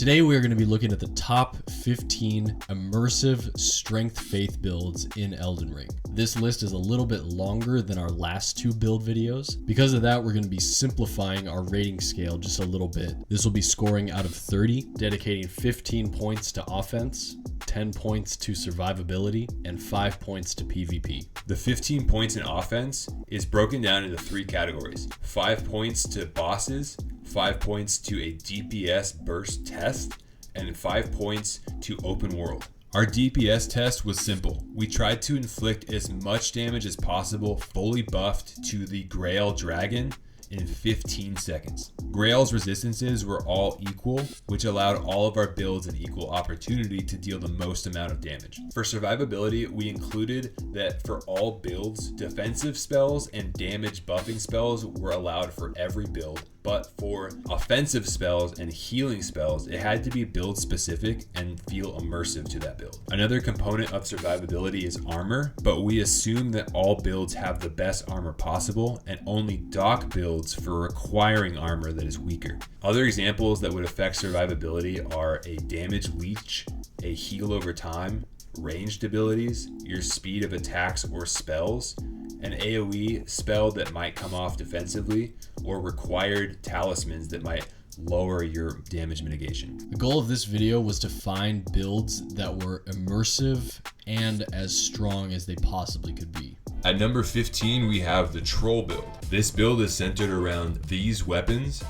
Today we are going to be looking at the top 15 immersive strength faith builds in Elden Ring. This list is a little bit longer than our last two build videos. Because of that, we're going to be simplifying our rating scale just a little bit. This will be scoring out of 30, dedicating 15 points to offense, 10 points to survivability, and 5 points to PvP. The 15 points in offense is broken down into 3 categories. 5 points to bosses, 5 points to a DPS burst test, and 5 points to open world. Our DPS test was simple. We tried to inflict as much damage as possible, fully buffed to the Grail Dragon in 15 seconds. Grail's resistances were all equal, which allowed all of our builds an equal opportunity to deal the most amount of damage. For survivability, we included that for all builds, defensive spells and damage buffing spells were allowed for every build. But for offensive spells and healing spells, it had to be build specific and feel immersive to that build. Another component of survivability is armor, but we assume that all builds have the best armor possible and only dock builds for requiring armor that is weaker. Other examples that would affect survivability are a damage leech, a heal over time, ranged abilities, your speed of attacks or spells, an AoE spell that might come off defensively, or required talismans that might lower your damage mitigation. The goal of this video was to find builds that were immersive and as strong as they possibly could be. At number 15, we have the Troll Build. This build is centered around these weapons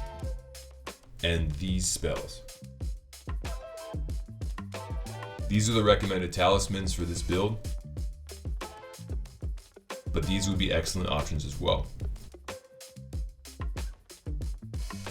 and these spells. These are the recommended talismans for this build, but these would be excellent options as well.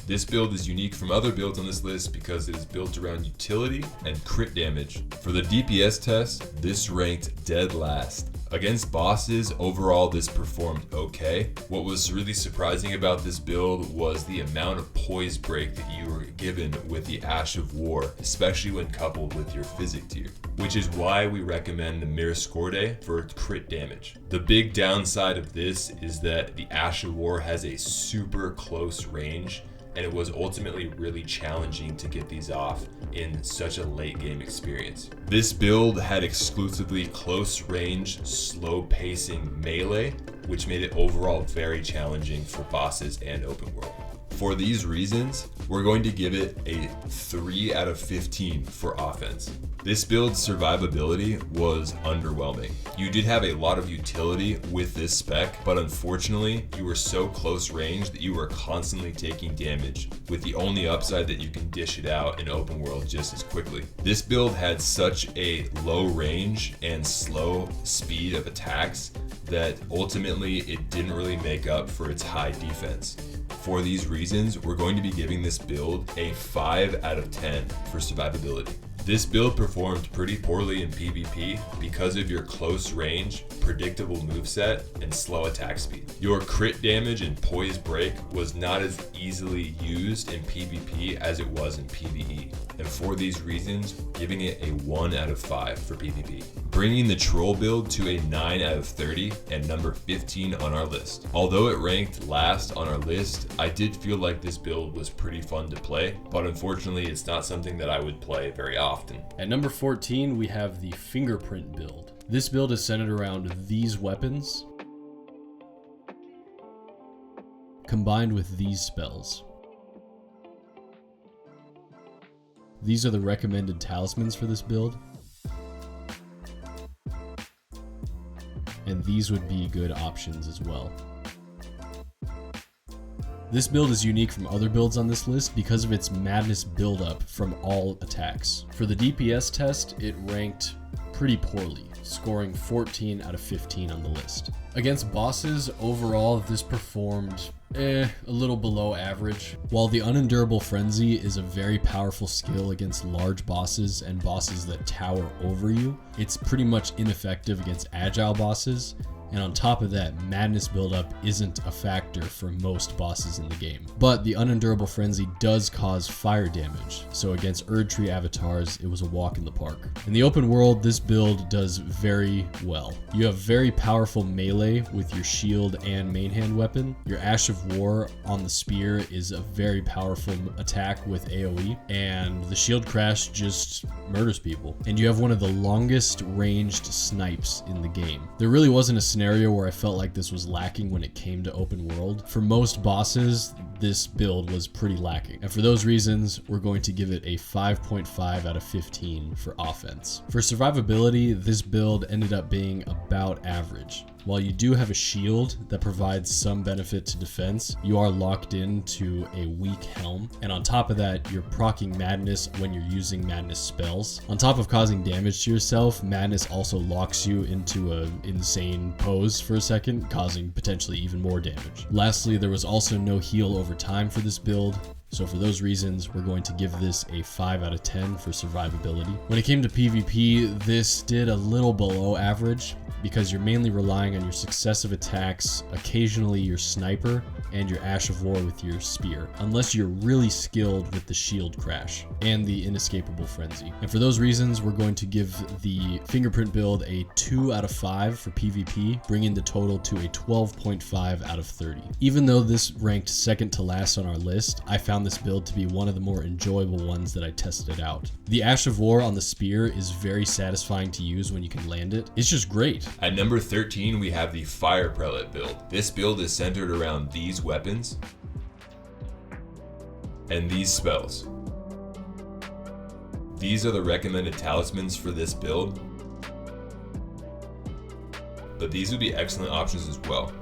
This build is unique from other builds on this list because it is built around utility and crit damage. For the DPS test, this ranked dead last. Against bosses, overall this performed okay. What was really surprising about this build was the amount of poise break that you were given with the Ash of War, especially when coupled with your physic tier, which is why we recommend the Mirascorde for crit damage. The big downside of this is that the Ash of War has a super close range, and it was ultimately really challenging to get these off in such a late game experience. This build had exclusively close range, slow pacing melee, which made it overall very challenging for bosses and open world. For these reasons, we're going to give it a 3 out of 15 for offense. This build's survivability was underwhelming. You did have a lot of utility with this spec, but unfortunately, you were so close range that you were constantly taking damage, with the only upside that you can dish it out in open world just as quickly. This build had such a low range and slow speed of attacks that ultimately it didn't really make up for its high defense. For these reasons, we're going to be giving this build a 5 out of 10 for survivability. This build performed pretty poorly in PvP because of your close range, predictable moveset, and slow attack speed. Your crit damage and poise break was not as easily used in PvP as it was in PvE. And for these reasons, giving it a 1 out of 5 for PvP. Bringing the Troll build to a 9 out of 30 and number 15 on our list. Although it ranked last on our list, I did feel like this build was pretty fun to play, but unfortunately it's not something that I would play very often. At number 14, we have the Fingerprint Build. This build is centered around these weapons combined with these spells. These are the recommended talismans for this build, and these would be good options as well. This build is unique from other builds on this list because of its madness build-up from all attacks. For the DPS test, it ranked pretty poorly, scoring 14 out of 15 on the list. Against bosses, overall, this performed a little below average. While the Unendurable Frenzy is a very powerful skill against large bosses and bosses that tower over you, it's pretty much ineffective against agile bosses, and on top of that, madness buildup isn't a factor for most bosses in the game. But the unendurable frenzy does cause fire damage, so against Erdtree avatars, it was a walk in the park. In the open world, this build does very well. You have very powerful melee with your shield and main hand weapon. Your Ash of War on the spear is a very powerful attack with AoE, and the shield crash just murders people. And you have one of the longest ranged snipes in the game. There really wasn't a scenario where I felt like this was lacking when it came to open world. For most bosses, this build was pretty lacking. And for those reasons, we're going to give it a 5.5 out of 15 for offense. For survivability, this build ended up being about average. While you do have a shield that provides some benefit to defense, you are locked into a weak helm. And on top of that, you're proccing madness when you're using madness spells. On top of causing damage to yourself, madness also locks you into an insane pose for a second, causing potentially even more damage. Lastly, there was also no heal over time for this build. So for those reasons, we're going to give this a 5 out of 10 for survivability. When it came to PvP, this did a little below average because you're mainly relying on your successive attacks, occasionally your sniper, and your Ash of War with your spear, unless you're really skilled with the shield crash and the inescapable frenzy. And for those reasons, we're going to give the Fingerprint Build a 2 out of 5 for PvP, bringing the total to a 12.5 out of 30. Even though this ranked second to last on our list, I found this build to be one of the more enjoyable ones that I tested out. The Ash of War on the spear is very satisfying to use when you can land it. It's just great. At number 13, we have the Fire Prelate build. This build is centered around these weapons and these spells. These are the recommended talismans for this build, but these would be excellent options as well.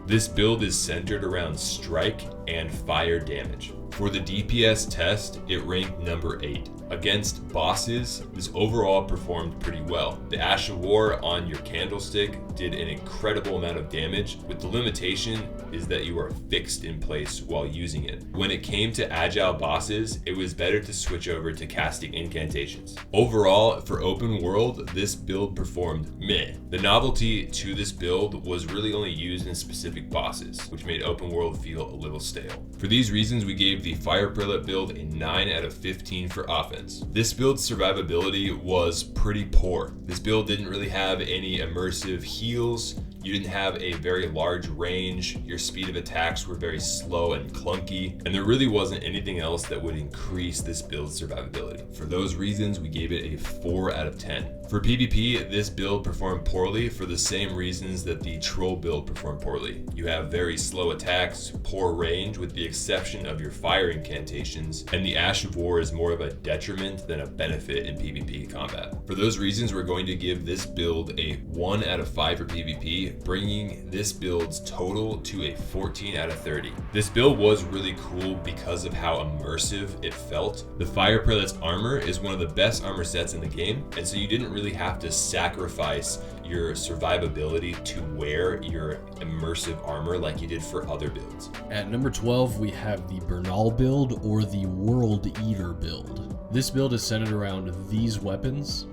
This build is centered around strike and fire damage. For the DPS test, it ranked number 8. Against bosses, this overall performed pretty well. The Ash of War on your candlestick did an incredible amount of damage, with the limitation is that you are fixed in place while using it. When it came to agile bosses, it was better to switch over to casting incantations. Overall, for open world, this build performed meh. The novelty to this build was really only used in specific bosses, which made open world feel a little stale. For these reasons, we gave the Fire Prelate build a 9 out of 15 for offense. This build's survivability was pretty poor. This build didn't really have any immersive heals. You didn't have a very large range, your speed of attacks were very slow and clunky, and there really wasn't anything else that would increase this build's survivability. For those reasons, we gave it a 4 out of 10. For PvP, this build performed poorly for the same reasons that the Troll build performed poorly. You have very slow attacks, poor range with the exception of your fire incantations, and the Ash of War is more of a detriment than a benefit in PvP combat. For those reasons, we're going to give this build a 1 out of 5 for PvP, bringing this build's total to a 14 out of 30. This build was really cool because of how immersive it felt. The Fire Prelate's armor is one of the best armor sets in the game, and so you didn't really have to sacrifice your survivability to wear your immersive armor like you did for other builds. At number 12, we have the Bernal build or the World Eater build. This build is centered around these weapons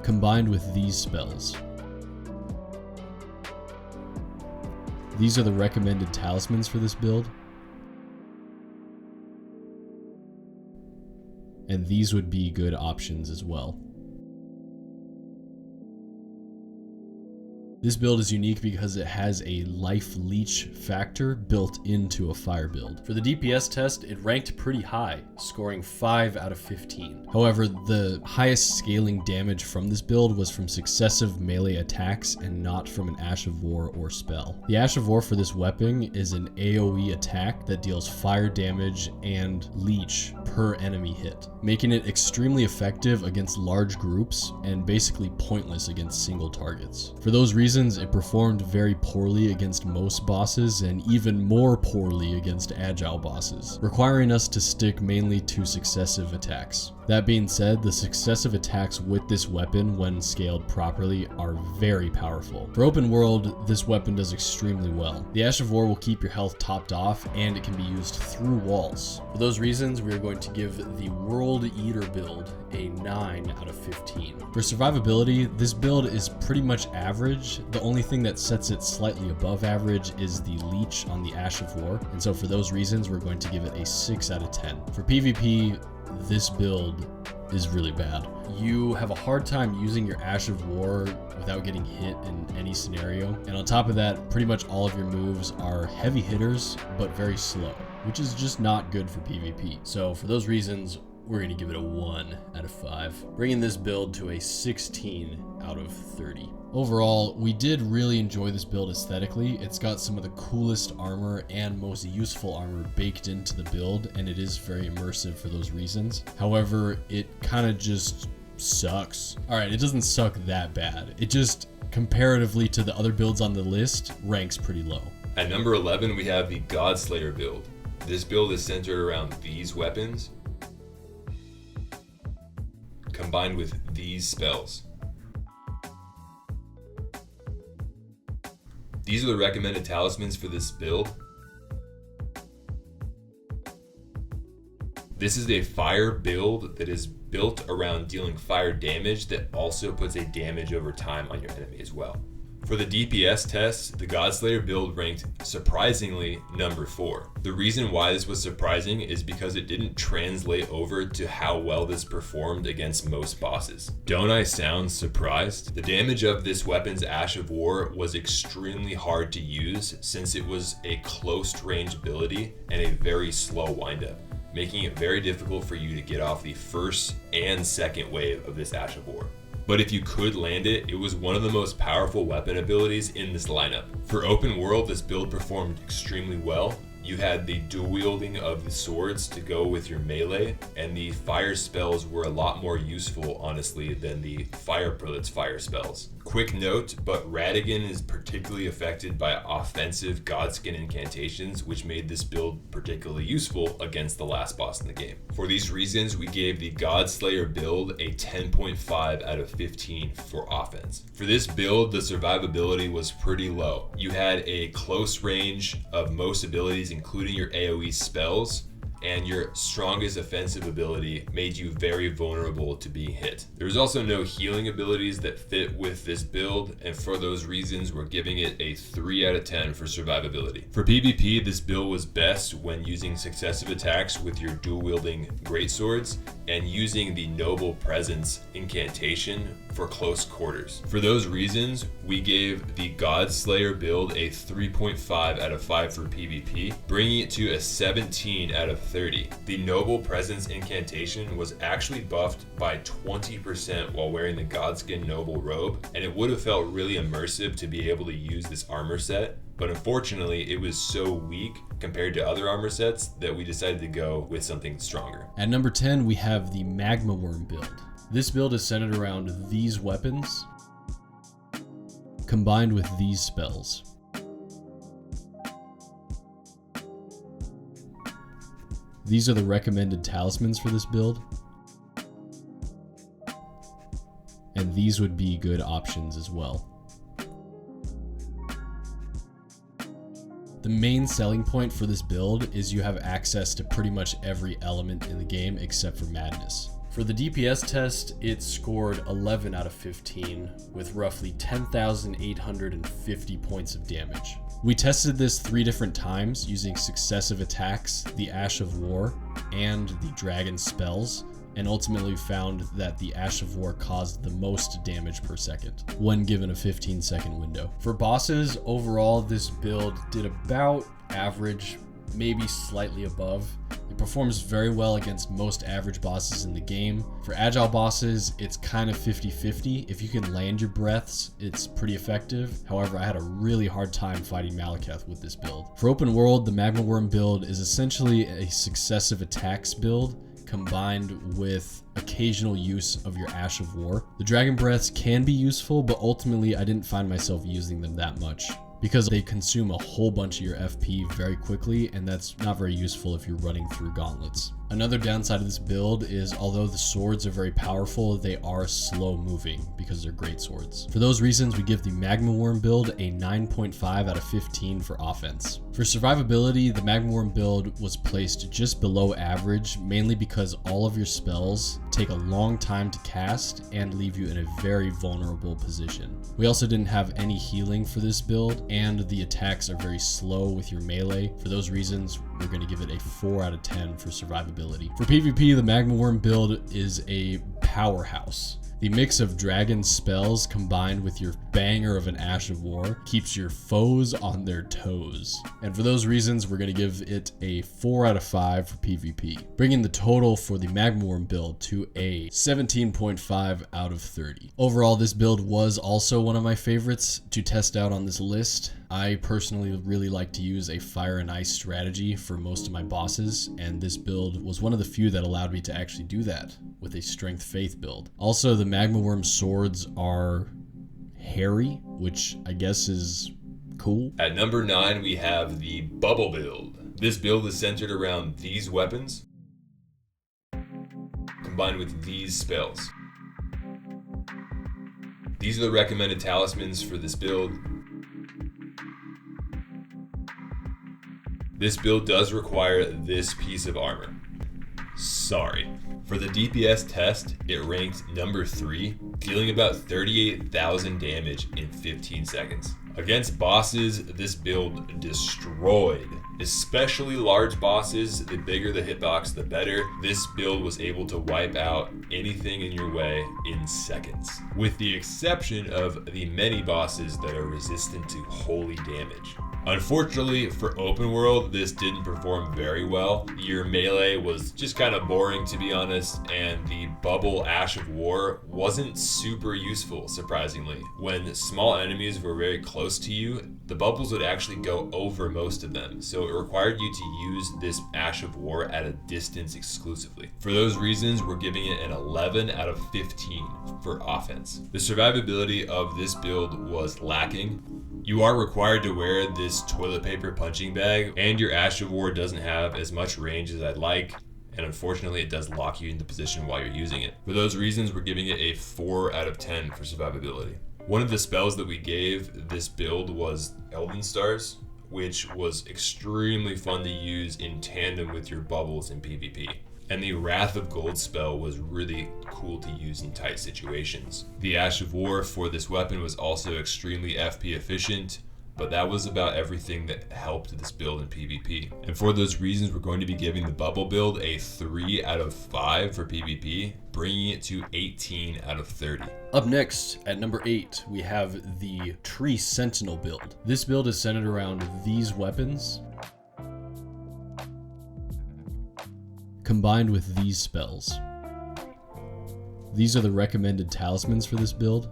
combined with these spells. These are the recommended talismans for this build. And these would be good options as well. This build is unique because it has a life leech factor built into a fire build. For the DPS test, it ranked pretty high, scoring 5 out of 15. However, the highest scaling damage from this build was from successive melee attacks and not from an Ash of War or spell. The Ash of War for this weapon is an AoE attack that deals fire damage and leech per enemy hit, making it extremely effective against large groups and basically pointless against single targets. For those reasons, it performed very poorly against most bosses and even more poorly against agile bosses, requiring us to stick mainly to successive attacks. That being said, the successive attacks with this weapon when scaled properly are very powerful. For open world, this weapon does extremely well. The Ash of War will keep your health topped off, and it can be used through walls. For those reasons, we are going to give the World Eater build a 9 out of 15. For survivability, this build is pretty much average. The only thing that sets it slightly above average is the leech on the Ash of War, and so for those reasons, we're going to give it a 6 out of 10. For PvP, this build is really bad. You have a hard time using your Ash of War without getting hit in any scenario. And on top of that, pretty much all of your moves are heavy hitters, but very slow, which is just not good for PvP. So for those reasons, we're gonna give it a 1 out of 5, bringing this build to a 16 out of 30. Overall, we did really enjoy this build aesthetically. It's got some of the coolest armor and most useful armor baked into the build, and it is very immersive for those reasons. However, it kind of just sucks. All right, it doesn't suck that bad. It just, comparatively to the other builds on the list, ranks pretty low. At number 11, we have the Godslayer Build. This build is centered around these weapons, combined with these spells. These are the recommended talismans for this build. This is a fire build that is built around dealing fire damage that also puts a damage over time on your enemy as well. For the DPS tests, the Godslayer build ranked surprisingly number 4. The reason why this was surprising is because it didn't translate over to how well this performed against most bosses. Don't I sound surprised? The damage of this weapon's Ash of War was extremely hard to use since it was a close range ability and a very slow windup, making it very difficult for you to get off the first and second wave of this Ash of War. But if you could land it, it was one of the most powerful weapon abilities in this lineup. For open world, this build performed extremely well. You had the dual wielding of the swords to go with your melee, and the fire spells were a lot more useful, honestly, than the Fire Prelate's fire spells. Quick note, but Radigan is particularly affected by offensive Godskin incantations, which made this build particularly useful against the last boss in the game. For these reasons, we gave the Godslayer build a 10.5 out of 15 for offense. For this build, the survivability was pretty low. You had a close range of most abilities, including your AoE spells, and your strongest offensive ability made you very vulnerable to being hit. There was also no healing abilities that fit with this build, and for those reasons, we're giving it a 3 out of 10 for survivability. For PvP, this build was best when using successive attacks with your dual-wielding greatswords and using the Noble Presence incantation for close quarters. For those reasons, we gave the Godslayer build a 3.5 out of 5 for PvP, bringing it to a 17 out of 30. The Noble Presence incantation was actually buffed by 20% while wearing the Godskin Noble robe, and it would have felt really immersive to be able to use this armor set, but unfortunately it was so weak compared to other armor sets that we decided to go with something stronger. At number 10, we have the Magma Wyrm build. This build is centered around these weapons combined with these spells. These are the recommended talismans for this build, and these would be good options as well. The main selling point for this build is you have access to pretty much every element in the game except for Madness. For the DPS test, it scored 11 out of 15 with roughly 10,850 points of damage. We tested this 3 different times using successive attacks, the Ash of War, and the Dragon spells, and ultimately found that the Ash of War caused the most damage per second when given a 15-second window. For bosses, overall this build did about average, maybe slightly above. It performs very well against most average bosses in the game. For agile bosses, it's kind of 50-50. If you can land your breaths, it's pretty effective. However, I had a really hard time fighting Maliketh with this build. For open world, the Magma Wyrm build is essentially a successive attacks build combined with occasional use of your Ash of War. The Dragon Breaths can be useful, but ultimately I didn't find myself using them that much, because they consume a whole bunch of your FP very quickly, and that's not very useful if you're running through gauntlets. Another downside of this build is although the swords are very powerful, they are slow moving because they're great swords. For those reasons, we give the Magma Wyrm build a 9.5 out of 15 for offense. For survivability, the Magma Wyrm build was placed just below average, mainly because all of your spells take a long time to cast and leave you in a very vulnerable position. We also didn't have any healing for this build, and the attacks are very slow with your melee. For those reasons, we're going to give it a 4 out of 10 for survivability. For PvP, the Magma Wyrm build is a powerhouse. The mix of dragon spells combined with your banger of an Ash of War keeps your foes on their toes. And for those reasons, we're going to give it a 4 out of 5 for PvP, bringing the total for the Magma Wyrm build to a 17.5 out of 30. Overall, this build was also one of my favorites to test out on this list. I personally really like to use a fire and ice strategy for most of my bosses, and this build was one of the few that allowed me to actually do that with a strength faith build. Also, the Magma Wyrm swords are hairy, which I guess is cool. At number 9, we have the Bubble Build. This build is centered around these weapons combined with these spells. These are the recommended talismans for this build. This build does require this piece of armor. Sorry. For the DPS test, it ranked number 3, dealing about 38,000 damage in 15 seconds. Against bosses, this build destroyed. Especially large bosses, the bigger the hitbox, the better. This build was able to wipe out anything in your way in seconds, with the exception of the many bosses that are resistant to holy damage. Unfortunately, for open world, this didn't perform very well. Your melee was just kind of boring, to be honest, and the bubble Ash of War wasn't super useful, surprisingly. When small enemies were very close to you, the bubbles would actually go over most of them, so it required you to use this Ash of War at a distance exclusively. For those reasons, we're giving it an 11 out of 15 for offense. The survivability of this build was lacking. You are required to wear this toilet paper punching bag, and your Ash of War doesn't have as much range as I'd like, and unfortunately it does lock you into position while you're using it. For those reasons, we're giving it a 4 out of 10 for survivability. One of the spells that we gave this build was Elden Stars, which was extremely fun to use in tandem with your bubbles in PvP. And the Wrath of Gold spell was really cool to use in tight situations. The Ash of War for this weapon was also extremely FP efficient, but that was about everything that helped this build in PvP. And for those reasons, we're going to be giving the Bubble build a 3 out of 5 for PvP, bringing it to 18 out of 30. Up next, at number 8, we have the Tree Sentinel build. This build is centered around these weapons, combined with these spells. These are the recommended talismans for this build.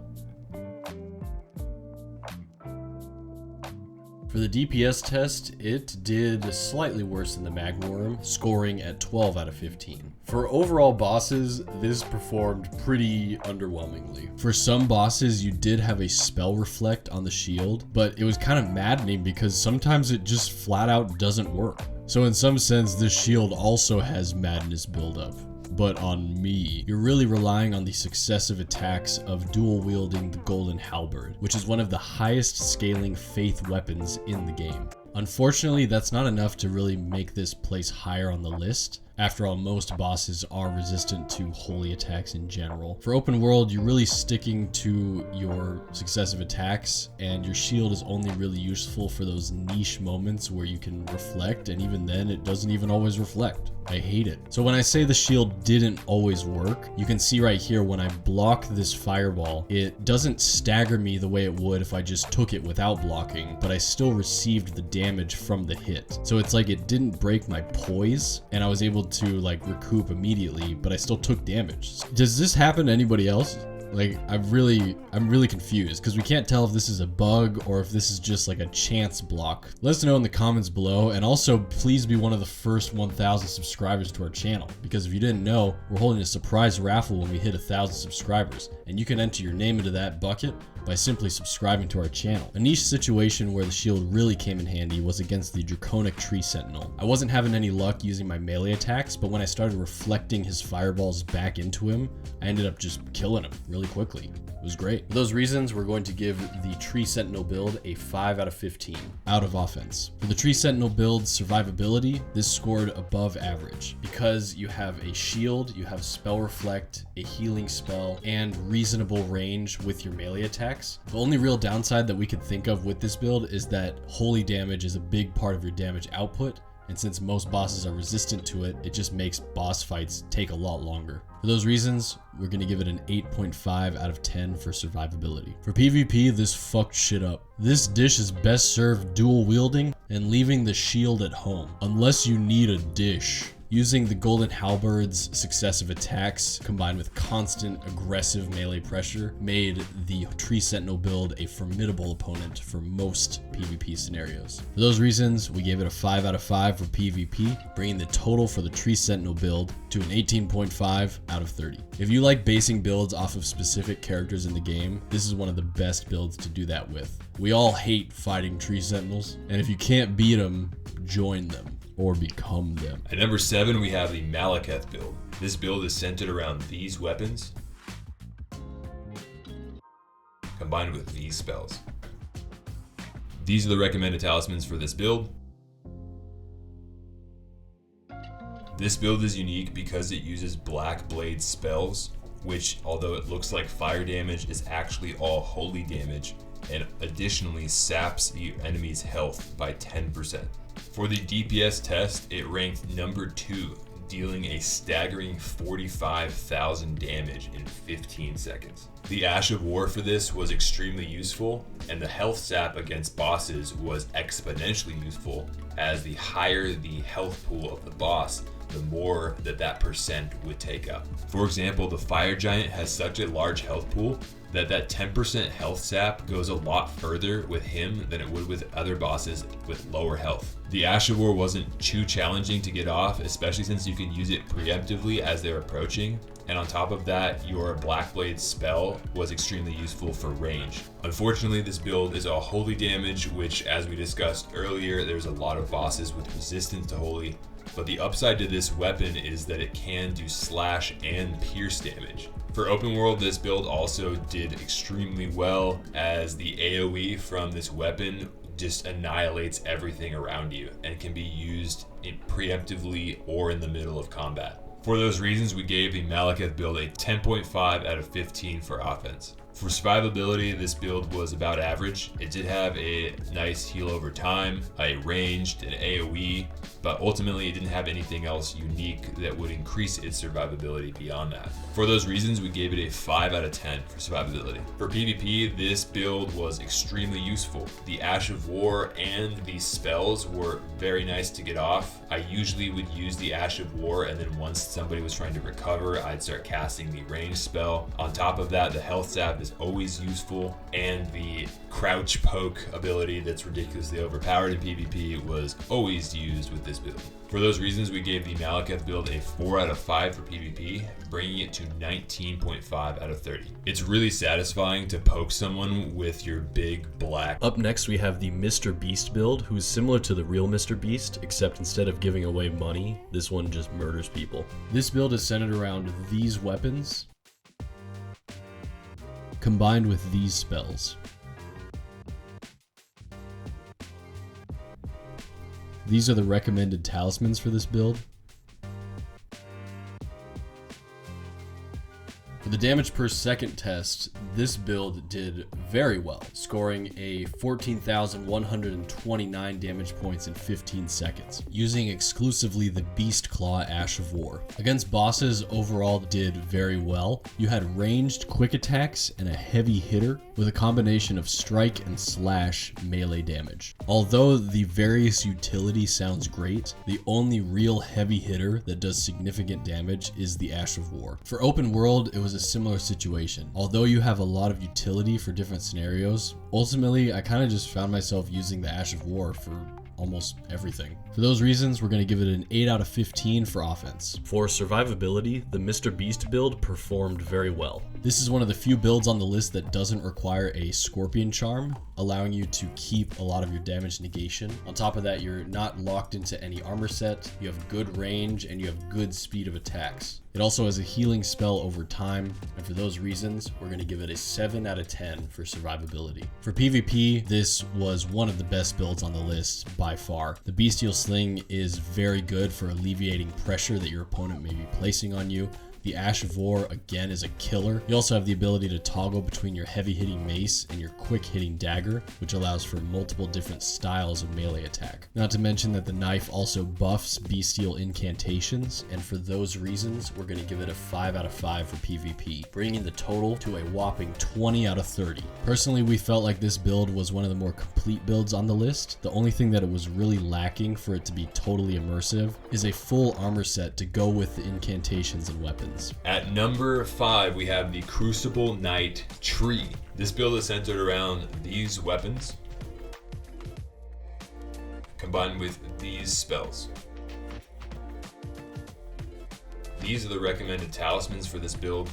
For the DPS test, it did slightly worse than the Magma Wyrm, scoring at 12 out of 15. For overall bosses, this performed pretty underwhelmingly. For some bosses, you did have a spell reflect on the shield, but it was kind of maddening because sometimes it just flat out doesn't work. So in some sense, this shield also has madness buildup. But on me, you're really relying on the successive attacks of dual wielding the Golden Halberd, which is one of the highest scaling faith weapons in the game. Unfortunately, that's not enough to really make this place higher on the list. After all, most bosses are resistant to holy attacks in general. For open world, you're really sticking to your successive attacks, and your shield is only really useful for those niche moments where you can reflect, and even then, it doesn't even always reflect. I hate it. So when I say the shield didn't always work, you can see right here when I block this fireball, it doesn't stagger me the way it would if I just took it without blocking, but I still received the damage from the hit. So it's like it didn't break my poise, and I was able to like recoup immediately, but I still took damage. Does this happen to anybody else? Like, I'm really confused because we can't tell if this is a bug or if this is just like a chance block. Let us know in the comments below, and also please be one of the first 1,000 subscribers to our channel, because if you didn't know, we're holding a surprise raffle when we hit 1,000 subscribers, and you can enter your name into that bucket by simply subscribing to our channel. A niche situation where the shield really came in handy was against the Draconic Tree Sentinel. I wasn't having any luck using my melee attacks, but when I started reflecting his fireballs back into him, I ended up just killing him really quickly. It was great. For those reasons, we're going to give the Tree Sentinel build a 5 out of 15 out of offense. For the Tree Sentinel build survivability, this scored above average because you have a shield, you have spell reflect, a healing spell, and reasonable range with your melee attacks. The only real downside that we could think of with this build is that holy damage is a big part of your damage output, and since most bosses are resistant to it, it just makes boss fights take a lot longer. For those reasons, we're gonna give it an 8.5 out of 10 for survivability. For PvP, this fucked shit up. This dish is best served dual wielding and leaving the shield at home, unless you need a dish. Using the Golden Halberd's successive attacks combined with constant aggressive melee pressure made the Tree Sentinel build a formidable opponent for most PvP scenarios. For those reasons, we gave it a 5 out of 5 for PvP, bringing the total for the Tree Sentinel build to an 18.5 out of 30. If you like basing builds off of specific characters in the game, this is one of the best builds to do that with. We all hate fighting Tree Sentinels, and if you can't beat them, join them. Or become them. At number 7, we have the Maliketh Build. This build is centered around these weapons, combined with these spells. These are the recommended talismans for this build. This build is unique because it uses Black Blade spells, which, although it looks like fire damage, is actually all holy damage, and additionally saps the enemy's health by 10%. For the DPS test, it ranked number 2, dealing a staggering 45,000 damage in 15 seconds. The Ash of War for this was extremely useful, and the health sap against bosses was exponentially useful, as the higher the health pool of the boss, the more that percent would take up. For example, the Fire Giant has such a large health pool that 10% health sap goes a lot further with him than it would with other bosses with lower health. The Ash of War wasn't too challenging to get off, especially since you can use it preemptively as they're approaching, and on top of that, your Black Blade spell was extremely useful for range. Unfortunately, this build is all holy damage, which, as we discussed earlier, there's a lot of bosses with resistance to holy, but the upside to this weapon is that it can do slash and pierce damage. For open world, this build also did extremely well, as the AoE from this weapon just annihilates everything around you and can be used preemptively or in the middle of combat. For those reasons, we gave the Maliketh build a 10.5 out of 15 for offense. For survivability, this build was about average. It did have a nice heal over time, a ranged, an AoE, but ultimately it didn't have anything else unique that would increase its survivability beyond that. For those reasons, we gave it a 5 out of 10 for survivability. For PvP, this build was extremely useful. The Ash of War and these spells were very nice to get off. I usually would use the Ash of War, and then once somebody was trying to recover, I'd start casting the ranged spell. On top of that, the health sap is always useful, and the crouch poke ability that's ridiculously overpowered in PvP was always used with this build. For those reasons, we gave the Maliketh build a 4 out of 5 for PvP, bringing it to 19.5 out of 30. It's really satisfying to poke someone with your big black. Up next, we have the Mr. Beast build, who is similar to the real Mr. Beast, except instead of giving away money, this one just murders people. This build is centered around these weapons, combined with these spells. These are the recommended talismans for this build. For the damage per second test, this build did very well, scoring a 14,129 damage points in 15 seconds, using exclusively the Beast Claw Ash of War. Against bosses, overall did very well. You had ranged quick attacks and a heavy hitter with a combination of strike and slash melee damage. Although the various utility sounds great, the only real heavy hitter that does significant damage is the Ash of War. For open world, it was a similar situation. Although you have a lot of utility for different scenarios, ultimately I kind of just found myself using the Ash of War for almost everything. For those reasons, we're going to give it an 8 out of 15 for offense. For survivability, the Mr. Beast build performed very well. This is one of the few builds on the list that doesn't require a Scorpion Charm, allowing you to keep a lot of your damage negation. On top of that, you're not locked into any armor set, you have good range, and you have good speed of attacks. It also has a healing spell over time, and for those reasons, we're going to give it a 7 out of 10 for survivability. For PvP, this was one of the best builds on the list by far. The Beastial Sling is very good for alleviating pressure that your opponent may be placing on you. The Ash of War, again, is a killer. You also have the ability to toggle between your heavy-hitting mace and your quick-hitting dagger, which allows for multiple different styles of melee attack. Not to mention that the knife also buffs bestial incantations, and for those reasons, we're going to give it a 5 out of 5 for PvP, bringing the total to a whopping 20 out of 30. Personally, we felt like this build was one of the more complete builds on the list. The only thing that it was really lacking for it to be totally immersive is a full armor set to go with the incantations and weapons. At number 5, we have the Crucible Knight Tree. This build is centered around these weapons, combined with these spells. These are the recommended talismans for this build.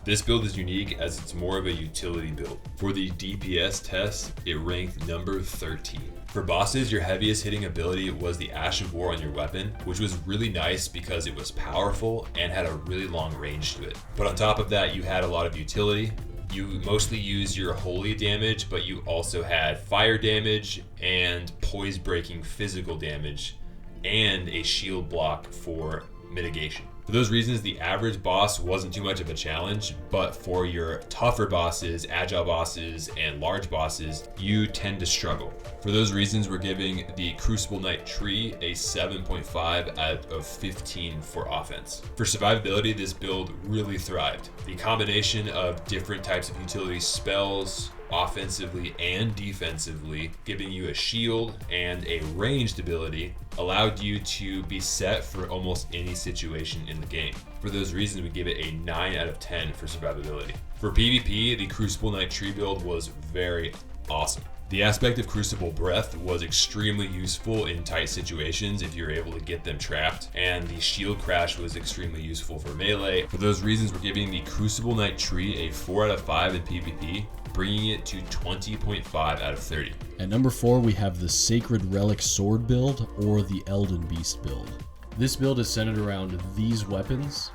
This build is unique as it's more of a utility build. For the DPS test, it ranked number 13. For bosses, your heaviest hitting ability was the Ash of War on your weapon, which was really nice because it was powerful and had a really long range to it. But on top of that, you had a lot of utility. You mostly used your holy damage, but you also had fire damage and poise breaking physical damage and a shield block for mitigation. For those reasons, the average boss wasn't too much of a challenge, but for your tougher bosses, agile bosses, and large bosses, you tend to struggle. For those reasons, we're giving the Crucible Knight Tree a 7.5 out of 15 for offense. For survivability, this build really thrived. The combination of different types of utility spells, offensively and defensively, giving you a shield and a ranged ability, allowed you to be set for almost any situation in the game. For those reasons, we give it a 9 out of 10 for survivability. For PvP, the Crucible Knight Tree build was very awesome. The aspect of Crucible Breath was extremely useful in tight situations if you're able to get them trapped, and the Shield Crash was extremely useful for melee. For those reasons, we're giving the Crucible Knight Tree a 4 out of 5 in PvP, bringing it to 20.5 out of 30. At number 4, we have the Sacred Relic Sword build, or the Elden Beast build. This build is centered around these weapons,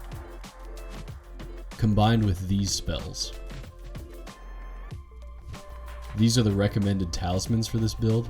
combined with these spells. These are the recommended talismans for this build.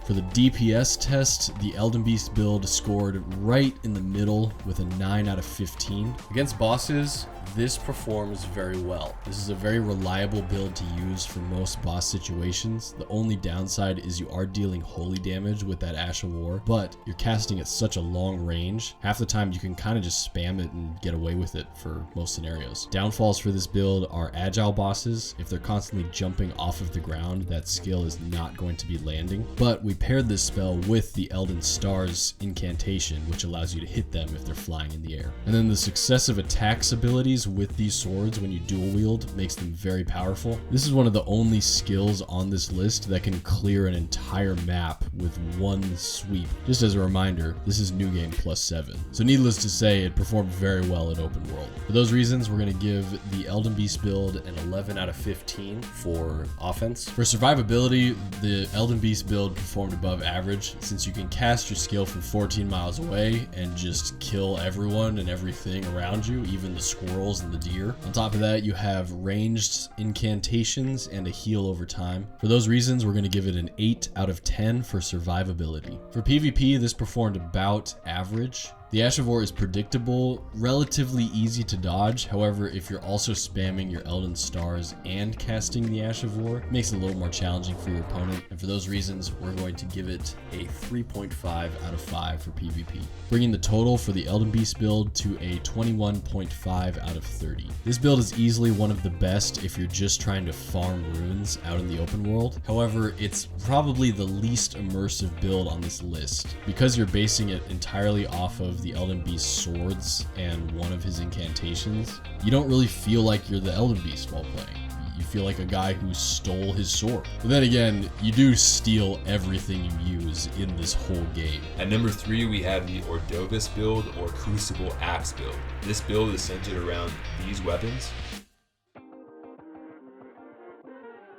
For the DPS test, the Elden Beast build scored right in the middle with a 9 out of 15. Against bosses, this performs very well. This is a very reliable build to use for most boss situations. The only downside is you are dealing holy damage with that Ash of War, but you're casting at such a long range. Half the time you can kind of just spam it and get away with it for most scenarios. Downfalls for this build are agile bosses. If they're constantly jumping off of the ground, that skill is not going to be landing. But we paired this spell with the Elden Stars incantation, which allows you to hit them if they're flying in the air. And then the successive attacks abilities with these swords when you dual wield makes them very powerful. This is one of the only skills on this list that can clear an entire map with one sweep. Just as a reminder, this is New Game +7. So needless to say, it performed very well in open world. For those reasons, we're going to give the Elden Beast build an 11 out of 15 for offense. For survivability, the Elden Beast build performed above average, since you can cast your skill from 14 miles away and just kill everyone and everything around you, even the squirrels and the deer. On top of that, you have ranged incantations and a heal over time. For those reasons, we're going to give it an 8 out of 10 for survivability. For PvP, this performed about average. The Ash of War is predictable, relatively easy to dodge. However, if you're also spamming your Elden Stars and casting the Ash of War, it makes it a little more challenging for your opponent. And for those reasons, we're going to give it a 3.5 out of 5 for PvP, bringing the total for the Elden Beast build to a 21.5 out of 30. This build is easily one of the best if you're just trying to farm runes out in the open world. However, it's probably the least immersive build on this list because you're basing it entirely off of of the Elden Beast's swords and one of his incantations, you don't really feel like you're the Elden Beast while playing. You feel like a guy who stole his sword. But then again, you do steal everything you use in this whole game. At number 3, we have the Ordovis build or Crucible Axe build. This build is centered around these weapons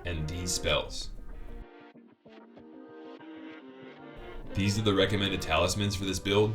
and these spells. These are the recommended talismans for this build.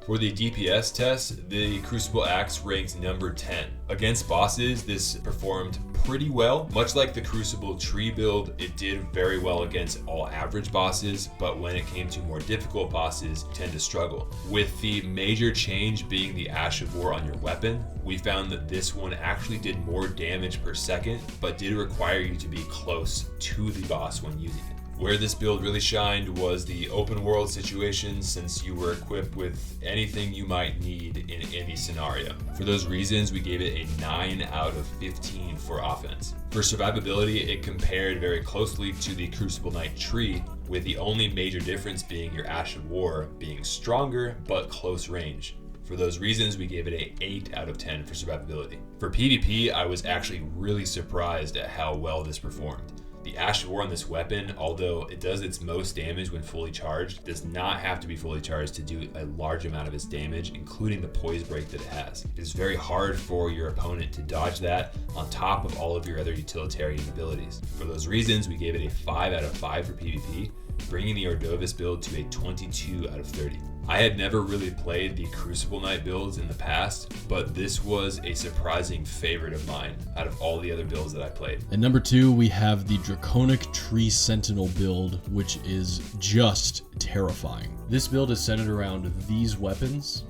For the DPS test, the Crucible Axe ranks number 10. Against bosses, this performed pretty well. Much like the Crucible Tree build, it did very well against all average bosses, but when it came to more difficult bosses, you tend to struggle. With the major change being the Ash of War on your weapon, we found that this one actually did more damage per second, but did require you to be close to the boss when using it. Where this build really shined was the open world situation, since you were equipped with anything you might need in any scenario. For those reasons, we gave it a 9 out of 15 for offense. For survivability, it compared very closely to the Crucible Knight Tree, with the only major difference being your Ash of War being stronger but close range. For those reasons, we gave it an 8 out of 10 for survivability. For PvP, I was actually really surprised at how well this performed. The Ash of War on this weapon, although it does its most damage when fully charged, does not have to be fully charged to do a large amount of its damage, including the poise break that it has. It is very hard for your opponent to dodge that on top of all of your other utilitarian abilities. For those reasons, we gave it a 5 out of 5 for PvP, bringing the Ordovis build to a 22 out of 30. I had never really played the Crucible Knight builds in the past, but this was a surprising favorite of mine out of all the other builds that I played. At number 2, we have the Draconic Tree Sentinel build, which is just terrifying. This build is centered around these weapons,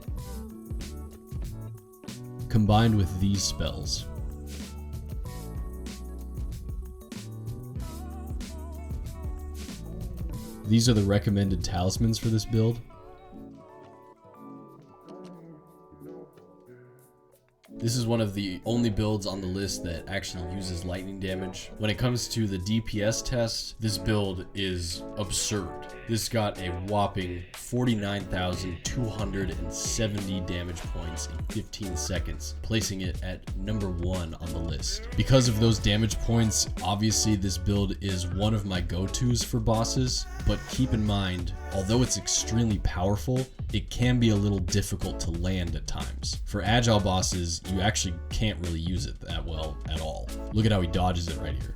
combined with these spells. These are the recommended talismans for this build. This is one of the only builds on the list that actually uses lightning damage. When it comes to the DPS test, this build is absurd. This got a whopping 49,270 damage points in 15 seconds, placing it at number 1 on the list. Because of those damage points, obviously this build is one of my go-tos for bosses, but keep in mind, although it's extremely powerful, it can be a little difficult to land at times. For agile bosses, you actually can't really use it that well at all. Look at how he dodges it right here.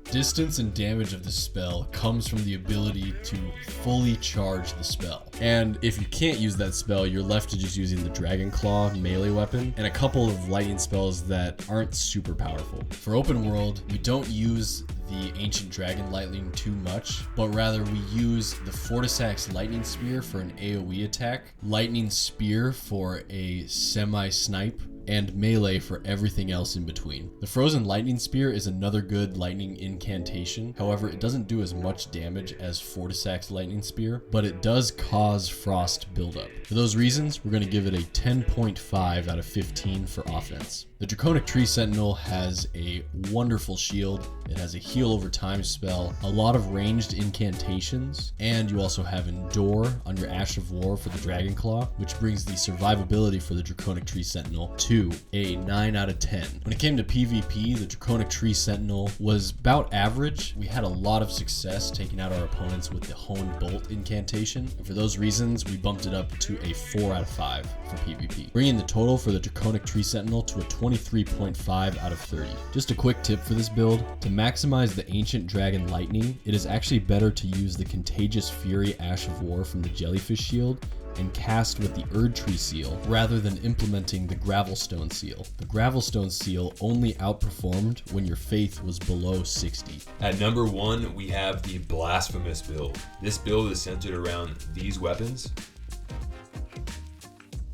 Distance and damage of the spell comes from the ability to fully charge the spell. And if you can't use that spell, you're left to just using the Dragon Claw melee weapon and a couple of lightning spells that aren't super powerful. For open world, we don't use the Ancient Dragon Lightning too much, but rather we use the Fortisax Lightning Spear for an AoE attack, Lightning Spear for a semi-snipe, and melee for everything else in between. The Frozen Lightning Spear is another good lightning incantation. However, it doesn't do as much damage as Fortisax Lightning Spear, but it does cause frost buildup. For those reasons, we're going to give it a 10.5 out of 15 for offense. The Draconic Tree Sentinel has a wonderful shield. It has a heal over time spell, a lot of ranged incantations, and you also have Endure on your Ash of War for the Dragon Claw, which brings the survivability for the Draconic Tree Sentinel to a 9 out of 10. When it came to PvP, the Draconic Tree Sentinel was about average. We had a lot of success taking out our opponents with the Honed Bolt incantation, and for those reasons, we bumped it up to a 4 out of 5 for PvP, bringing the total for the Draconic Tree Sentinel to a 23.5 out of 30. Just a quick tip for this build: to maximize the Ancient Dragon Lightning, it is actually better to use the Contagious Fury Ash of War from the Jellyfish Shield and cast with the Erdtree Seal rather than implementing the Gravelstone Seal. The Gravelstone Seal only outperformed when your faith was below 60. At number 1, we have the Blasphemous Build. This build is centered around these weapons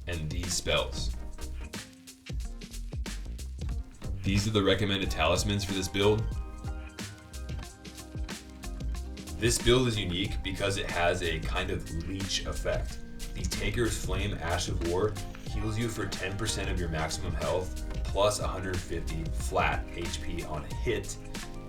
and these spells. These are the recommended talismans for this build. This build is unique because it has a kind of leech effect. The Taker's Flame Ash of War heals you for 10% of your maximum health, plus 150 flat HP on hit,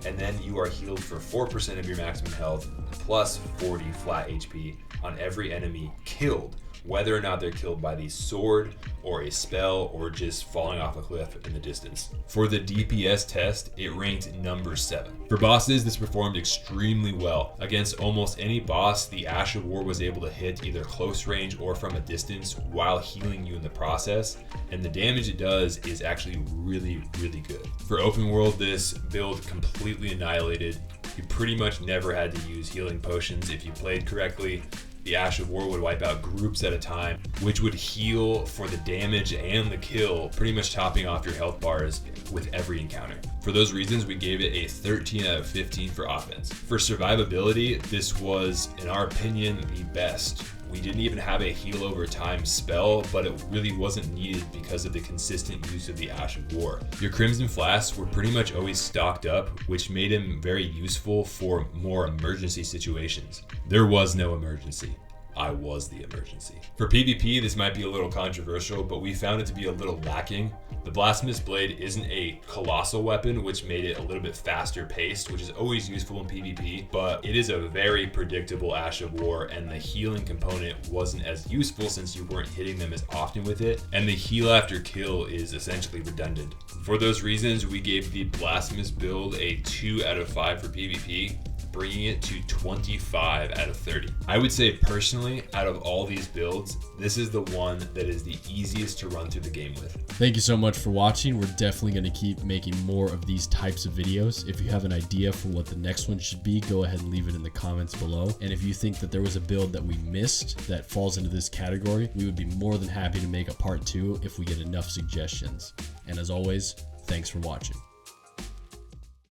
and then you are healed for 4% of your maximum health plus 40 flat HP on every enemy killed, whether or not they're killed by the sword or a spell or just falling off a cliff in the distance. For the DPS test, it ranked number 7. For bosses, this performed extremely well. Against almost any boss, the Ash of War was able to hit either close range or from a distance while healing you in the process, and the damage it does is actually really, really good. For open world, this build completely annihilated. You pretty much never had to use healing potions if you played correctly. The Ash of War would wipe out groups at a time, which would heal for the damage and the kill, pretty much topping off your health bars with every encounter. For those reasons, we gave it a 13 out of 15 for offense. For survivability, this was, in our opinion, the best. We didn't even have a heal over time spell, but it really wasn't needed because of the consistent use of the Ash of War. Your Crimson Flasks were pretty much always stocked up, which made him very useful for more emergency situations. There was no emergency. I was the emergency. For PvP, this might be a little controversial, but we found it to be a little lacking. The Blasphemous Blade isn't a colossal weapon, which made it a little bit faster paced, which is always useful in PvP, but it is a very predictable Ash of War, and the healing component wasn't as useful since you weren't hitting them as often with it, and the heal after kill is essentially redundant. For those reasons, we gave the Blasphemous Build a 2 out of 5 for PvP, bringing it to 25 out of 30. I would say personally, out of all these builds, this is the one that is the easiest to run through the game with. Thank you so much for watching. We're definitely going to keep making more of these types of videos. If you have an idea for what the next one should be, go ahead and leave it in the comments below. And if you think that there was a build that we missed that falls into this category, we would be more than happy to make a part 2 if we get enough suggestions. And as always, thanks for watching.